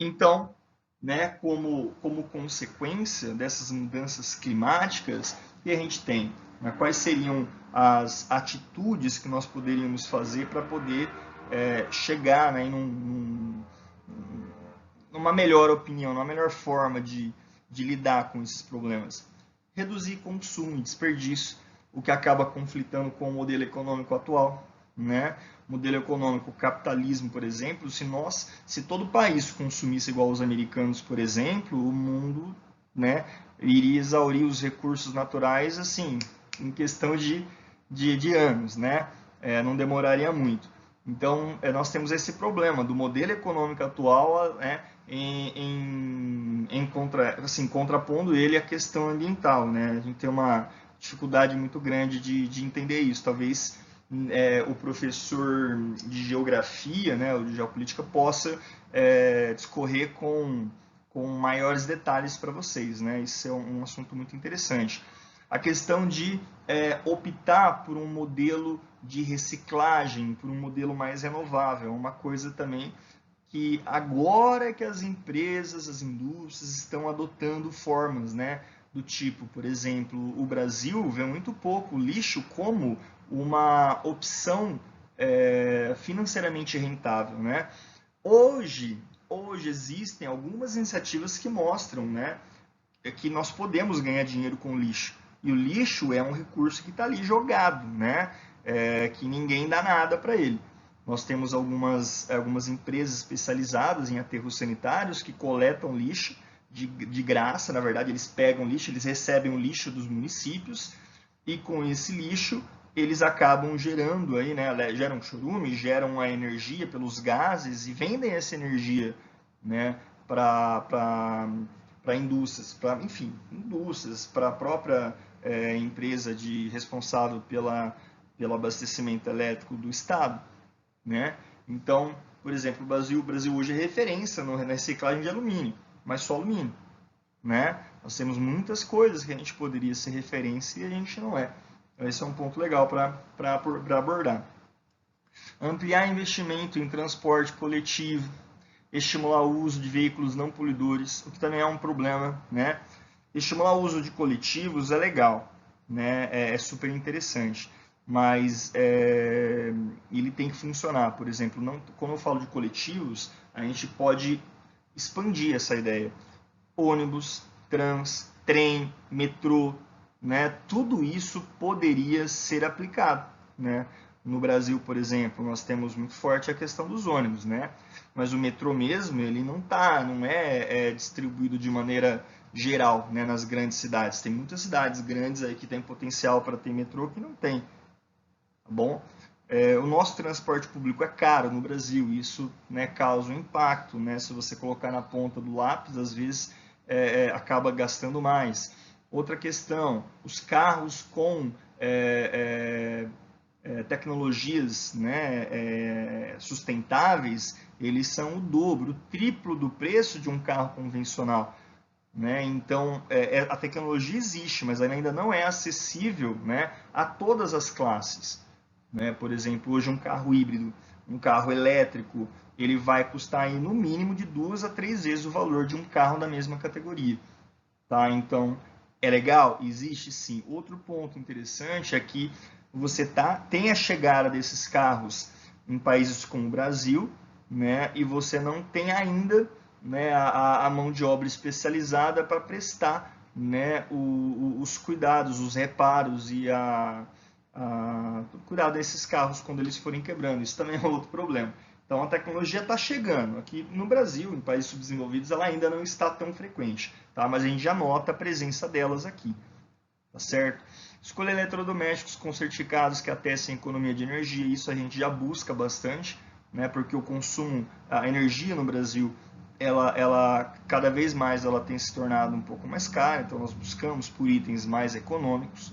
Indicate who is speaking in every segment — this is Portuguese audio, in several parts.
Speaker 1: Então, né, como consequência dessas mudanças climáticas, o que a gente tem? Né, quais seriam as atitudes que nós poderíamos fazer para poder chegar, né, numa melhor opinião, numa melhor forma de lidar com esses problemas? Reduzir consumo e desperdício, o que acaba conflitando com o modelo econômico atual, né? Modelo econômico, capitalismo, por exemplo, se todo país consumisse igual os americanos, por exemplo, o mundo, né, iria exaurir os recursos naturais, assim, em questão de anos, né? Não demoraria muito. Então, nós temos esse problema do modelo econômico atual, né, assim, contrapondo ele à questão ambiental, né? A gente tem uma dificuldade muito grande de entender isso. Talvez o professor de geografia, né, ou de geopolítica, possa discorrer com maiores detalhes para vocês, né? Isso é um assunto muito interessante. A questão de optar por um modelo de reciclagem, por um modelo mais renovável, é uma coisa também que agora que as empresas, as indústrias estão adotando formas, né, do tipo, por exemplo, o Brasil vê muito pouco o lixo como uma opção financeiramente rentável, né? Hoje existem algumas iniciativas que mostram, né, que nós podemos ganhar dinheiro com o lixo. E o lixo é um recurso que está ali jogado, né? Que ninguém dá nada para ele. Nós temos algumas empresas especializadas em aterros sanitários que coletam lixo de graça, na verdade, eles pegam lixo, eles recebem o lixo dos municípios e com esse lixo eles acabam gerando aí, né, geram chorume, geram a energia pelos gases e vendem essa energia, né, para indústrias, para enfim, indústrias, para a própria empresa responsável pelo abastecimento elétrico do estado, né? Então, por exemplo, o Brasil hoje é referência na reciclagem de alumínio, mas só alumínio, né? Nós temos muitas coisas que a gente poderia ser referência e a gente não é. Então, esse é um ponto legal para abordar. Ampliar investimento em transporte coletivo, estimular o uso de veículos não poluidores, o que também é um problema, né? Estimular o uso de coletivos é legal, né? É super interessante, mas ele tem que funcionar. Por exemplo, quando eu falo de coletivos, a gente pode expandir essa ideia. Ônibus, trem, metrô, né? Tudo isso poderia ser aplicado, né? No Brasil, por exemplo, nós temos muito forte a questão dos ônibus, né? Mas o metrô mesmo, ele não é distribuído de maneira geral, né, nas grandes cidades. Tem muitas cidades grandes aí que tem potencial para ter metrô que não tem, tá bom? O nosso transporte público é caro no Brasil, isso, né, causa um impacto, né? Se você colocar na ponta do lápis, às vezes acaba gastando mais. Outra questão, os carros com tecnologias, né, sustentáveis, eles são o dobro, o triplo do preço de um carro convencional. Né? Então, a tecnologia existe, mas ela ainda não é acessível, né, a todas as classes. Né? Por exemplo, hoje um carro híbrido, um carro elétrico, ele vai custar aí, no mínimo de 2 a 3 vezes o valor de um carro da mesma categoria. Tá? Então, é legal? Existe sim. Outro ponto interessante é que você tem a chegada desses carros em países como o Brasil, né, e você não tem ainda, né, a mão de obra especializada para prestar, né, os cuidados, os reparos e cuidar desses carros quando eles forem quebrando. Isso também é outro problema. Então a tecnologia está chegando. Aqui no Brasil, em países subdesenvolvidos, ela ainda não está tão frequente, tá? Mas a gente já nota a presença delas aqui, tá certo? Escolha eletrodomésticos com certificados que atestem a economia de energia, isso a gente já busca bastante, né? Porque o consumo, a energia no Brasil, ela cada vez mais ela tem se tornado um pouco mais cara, então nós buscamos por itens mais econômicos,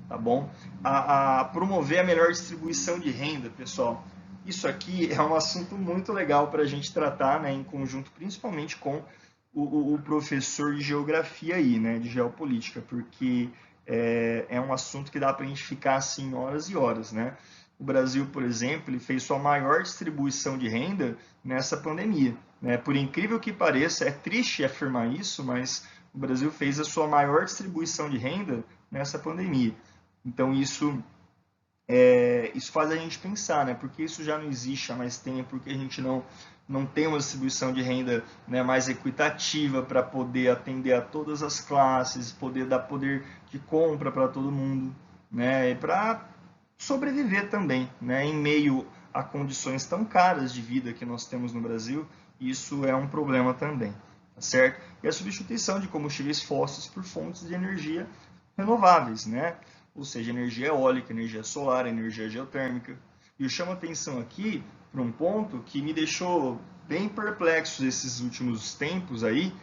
Speaker 1: tá bom? A promover a melhor distribuição de renda, pessoal. Isso aqui é um assunto muito legal para a gente tratar, né, em conjunto, principalmente com o professor de geografia aí, né, de geopolítica, porque é um assunto que dá para a gente ficar assim horas e horas, né? o Brasil, por exemplo, ele fez sua maior distribuição de renda nessa pandemia. Né? Por incrível que pareça, é triste afirmar isso, mas o Brasil fez a sua maior distribuição de renda nessa pandemia. Então, isso faz a gente pensar, né? Porque isso já não existe há mais tempo, porque a gente não tem uma distribuição de renda, né, mais equitativa para poder atender a todas as classes, poder dar poder de compra para todo mundo, né? E para sobreviver também, né? Em meio a condições tão caras de vida que nós temos no Brasil, isso é um problema também, tá certo? E a substituição de combustíveis fósseis por fontes de energia renováveis, né? Ou seja, energia eólica, energia solar, energia geotérmica. E eu chamo a atenção aqui para um ponto que me deixou bem perplexo esses últimos tempos aí.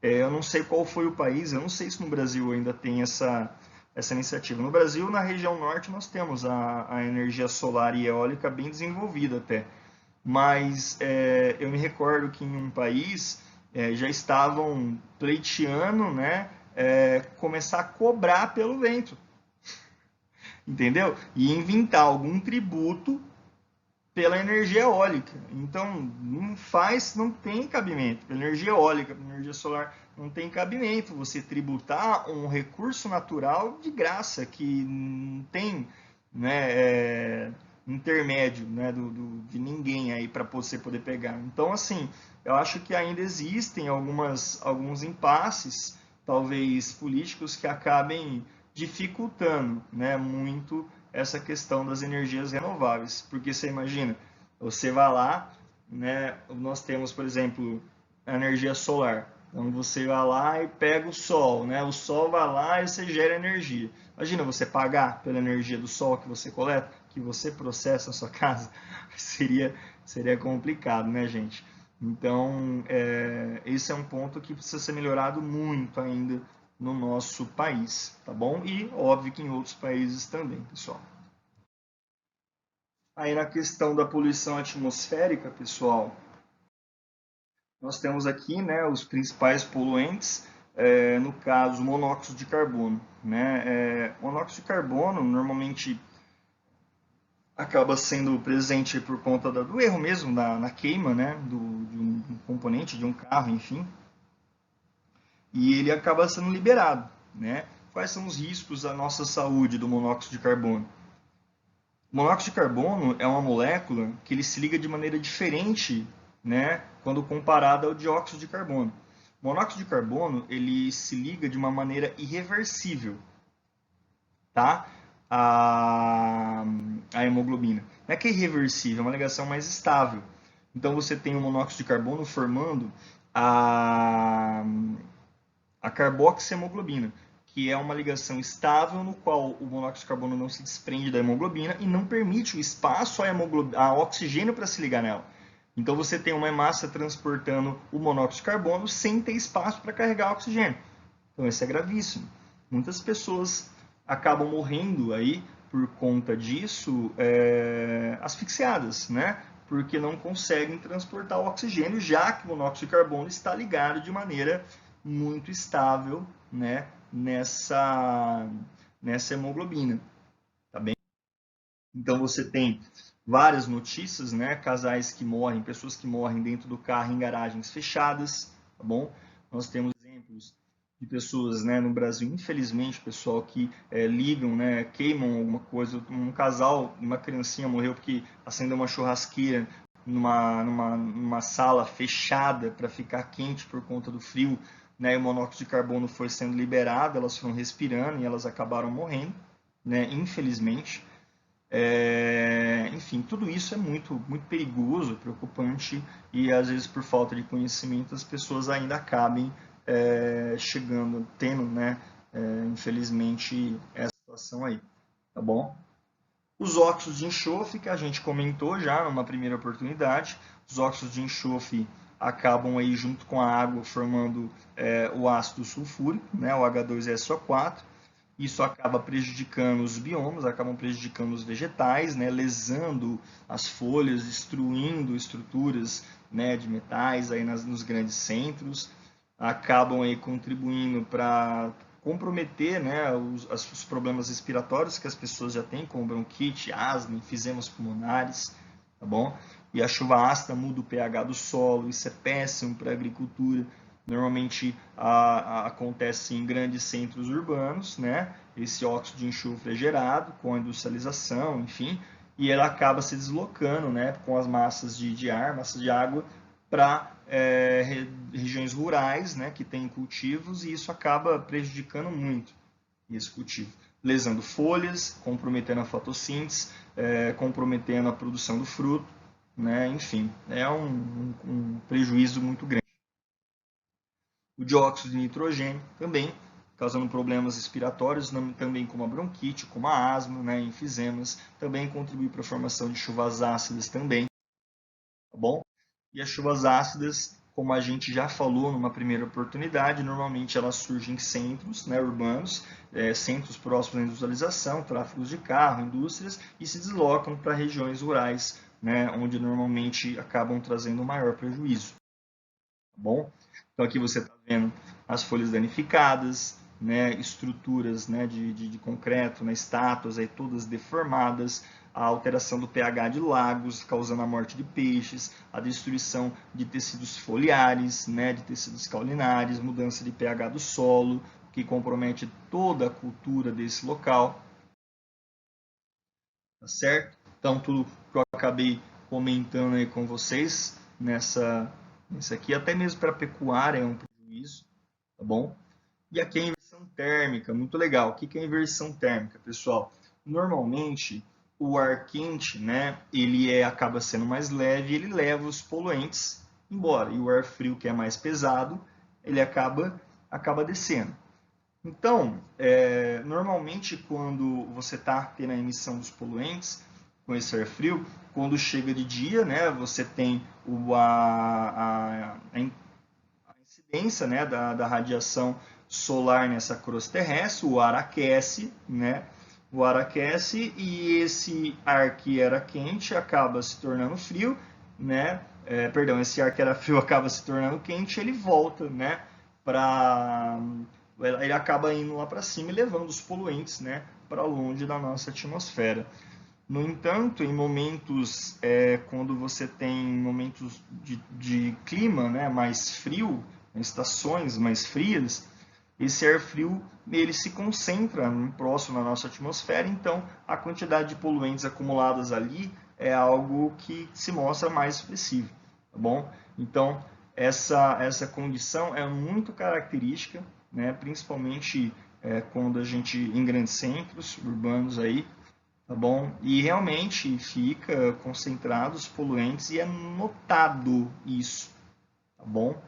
Speaker 1: Eu não sei qual foi o país, eu não sei se no Brasil ainda tem essa iniciativa. No Brasil, na região norte, nós temos a energia solar e eólica bem desenvolvida até. Mas eu me recordo que em um país já estavam pleiteando, né, começar a cobrar pelo vento. Entendeu? E inventar algum tributo pela energia eólica. Então, não tem cabimento. Pela energia eólica, pela energia solar, não tem cabimento você tributar um recurso natural de graça, que não tem, né, intermédio, né, de ninguém aí para você poder pegar. Então, assim, eu acho que ainda existem alguns impasses, talvez políticos, que acabem dificultando, né, muito essa questão das energias renováveis. Porque você imagina, você vai lá, né, nós temos, por exemplo, a energia solar. Então você vai lá e pega o sol, né? O sol vai lá e você gera energia. Imagina você pagar pela energia do sol que você coleta, que você processa na sua casa. Seria complicado, né, gente? Então, esse é um ponto que precisa ser melhorado muito ainda no nosso país, tá bom? E óbvio que em outros países também, pessoal. Aí na questão da poluição atmosférica, pessoal, nós temos aqui, né, os principais poluentes, no caso, monóxido de carbono. Né? Monóxido de carbono normalmente acaba sendo presente por conta do erro mesmo, na queima, né, de um componente de um carro, enfim, e ele acaba sendo liberado. Né? Quais são os riscos à nossa saúde do monóxido de carbono? O monóxido de carbono é uma molécula que ele se liga de maneira diferente, né, quando comparado ao dióxido de carbono. O monóxido de carbono ele se liga de uma maneira irreversível, tá? A hemoglobina. Não é que é irreversível, é uma ligação mais estável. Então você tem o monóxido de carbono formando a carboxihemoglobina, que é uma ligação estável no qual o monóxido de carbono não se desprende da hemoglobina e não permite o espaço a oxigênio para se ligar nela. Então você tem uma hemácia transportando o monóxido de carbono sem ter espaço para carregar oxigênio. Então isso é gravíssimo. Muitas pessoas acabam morrendo aí por conta disso, asfixiadas, né? Porque não conseguem transportar o oxigênio, já que o monóxido de carbono está ligado de maneira muito estável, né, nessa hemoglobina, tá bem? Então você tem várias notícias, né, casais que morrem, pessoas que morrem dentro do carro em garagens fechadas, tá bom? Nós temos exemplos de pessoas, né, no Brasil, infelizmente, pessoal que ligam, né, queimam alguma coisa. Um casal, uma criancinha morreu porque acendeu uma churrasqueira numa sala fechada para ficar quente por conta do frio, né, e o monóxido de carbono foi sendo liberado, elas foram respirando e elas acabaram morrendo, né, infelizmente. Enfim, tudo isso é muito, muito perigoso, preocupante, e às vezes por falta de conhecimento as pessoas ainda acabem chegando, tendo, né, infelizmente, essa situação aí, tá bom? Os óxidos de enxofre, que a gente comentou já numa primeira oportunidade, os óxidos de enxofre acabam aí junto com a água formando o ácido sulfúrico, né, o H2SO4. Isso acaba prejudicando os biomas, acabam prejudicando os vegetais, né, lesando as folhas, destruindo estruturas, né, de metais aí nos grandes centros, acabam aí contribuindo para comprometer, né, os problemas respiratórios que as pessoas já têm, como bronquite, asma, enfisemas pulmonares, tá bom? E a chuva ácida muda o pH do solo, isso é péssimo para a agricultura. Normalmente acontece em grandes centros urbanos, né? Esse óxido de enxofre é gerado com a industrialização, enfim, e ela acaba se deslocando, né, com as massas de ar, massas de água, para regiões rurais, né, que têm cultivos, e isso acaba prejudicando muito esse cultivo, lesando folhas, comprometendo a fotossíntese, comprometendo a produção do fruto, né, enfim, é um prejuízo muito grande. O dióxido de nitrogênio também, causando problemas respiratórios, também como a bronquite, como a asma, né, enfisemas, também contribui para a formação de chuvas ácidas também, tá bom? E as chuvas ácidas, como a gente já falou numa primeira oportunidade, normalmente elas surgem em centros, né, urbanos, centros próximos à industrialização, tráfegos de carro, indústrias, e se deslocam para regiões rurais, né, onde normalmente acabam trazendo maior prejuízo. Tá bom? Então aqui você está vendo as folhas danificadas, né, estruturas, né, de concreto, né, estátuas aí todas deformadas, a alteração do pH de lagos, causando a morte de peixes, a destruição de tecidos foliares, né, de tecidos caulinares, mudança de pH do solo, que compromete toda a cultura desse local. Tá certo? Então, tudo que eu acabei comentando aí com vocês nesse aqui, até mesmo para a pecuária é um prejuízo, tá bom? E aqui a inversão térmica, muito legal. O que é a inversão térmica, pessoal? Normalmente, o ar quente, né, ele acaba sendo mais leve, ele leva os poluentes embora. E o ar frio, que é mais pesado, ele acaba descendo. Então, normalmente quando você está tendo a emissão dos poluentes com esse ar frio, quando chega de dia, né, você tem a incidência, né, da radiação solar nessa crosta terrestre, o ar aquece, né, o ar aquece e esse ar que era quente acaba se tornando frio, né, esse ar que era frio acaba se tornando quente, ele volta, né, ele acaba indo lá para cima e levando os poluentes, né, para longe da nossa atmosfera. No entanto, em momentos, quando você tem momentos de clima, né, mais frio, estações mais frias, esse ar frio ele se concentra próximo da nossa atmosfera, então a quantidade de poluentes acumuladas ali é algo que se mostra mais expressivo, tá bom? Então, essa condição é muito característica, né, principalmente quando a gente, em grandes centros urbanos aí, tá bom? E realmente fica concentrado os poluentes e é notado isso, tá bom?